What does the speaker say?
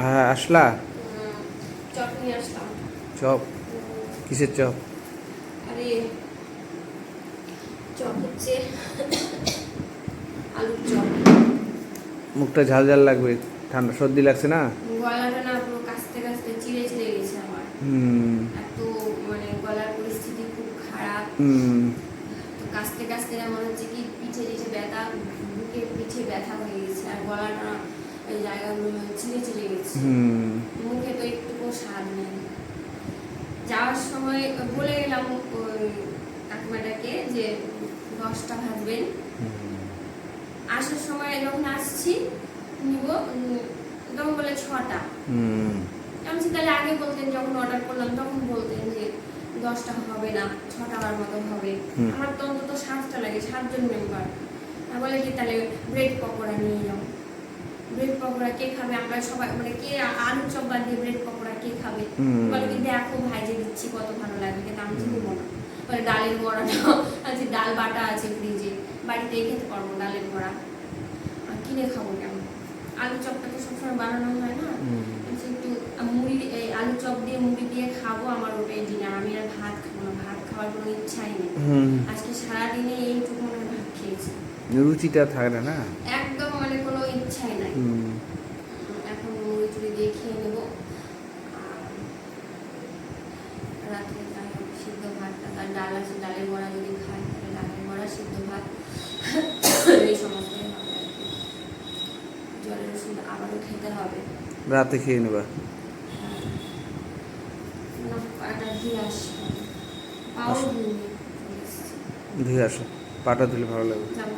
হ্যাঁ, আসলা? চপ নিয়ে আসলাম। চপ? কিসের চপ? আরে চপ হচ্ছে আলুর চপ। মুখটা ঝাল ঝাল লাগবে, ঠান্ডা সর্দি লাগছে না? গলাটা না পুরো কাশতে কাশতে চিড়ে চিড়ে গেছে আমার। হুম এত মানে গলার পরিস্থিতি খুব খারাপ। হুম তো কাশতে কাশতে মনে হচ্ছে কি পিঠে টিঠে ব্যথা, বুকে পিঠে ব্যথা হয়ে গেছে, আর গলাটা এই জায়গাগুলো চিড়ে চিড়ে গেছে। হুম মুখে তো একটুকু স্বাদ নেই। যাওয়ার সময় বলে গেলাম ওই কাকিমাটাকে যে 10টা ভাজবেন। আসার সময় যখন আসছি নিব তখন বলে 6টা। আমি তাহলে আগে বলতেন, যখন অর্ডার করলাম তখন বলতেন যে 10টা হবে না, 6টার মতো হবে। আমার তো অন্তত 7টা লাগে, 7জন মেম্বার। বলে কি তাহলে ব্রেড পকোড়া নিয়ে যাও। ব্রেড পকোড়া কে খাবে? আমরা সবাই মানে কে আলু চপ বাদ দিয়ে ব্রেড পকোড়া কে খাবে? বলে কি দেখো ভাইজে দিচ্ছি কত ভালো লাগে, কিন্তু আমি চিনব না। বলে ডালের বড়াটা আছে, ডাল বাটা আছে ফ্রিজে, বাড়িতেই খেতে পারবো ডালের বড়া, কিনে খাবো কেন? আলু চপটা তো সবসময় বানানো হয় না। একটু মুড়ি, আলু চপ দিয়ে মুড়ি দিয়ে খাবো, আমার ওটাই ডিনার। আমি আর ভাত খাবো না, ভাত খাওয়ার কোনো ইচ্ছাই নেই। আজকে সারাদিনে এইটুকু মনে ভাত খেয়েছি, রুচিটা থাকে না। একদম মানে কোনো ইচ্ছাই নাই। এখন মুড়ি টুড়ি দিয়ে খেয়ে নেবো। আর রাত্রে তাই সিদ্ধ ভাতটা, তার ডাল আছে, ডালের বড়া যদি খাই তাহলে ডালের বড়া, সিদ্ধ ভাত, এই সমস্তই হবে আর কি। জলের ওষুধ আবারও খেতে হবে, রাতে খেয়ে নেবা। না পাটা ধুয়ে আসবো, পাও ধুয়ে ধুয়ে আসো, পাটা ধুলে ভালো লাগবে। যাবো।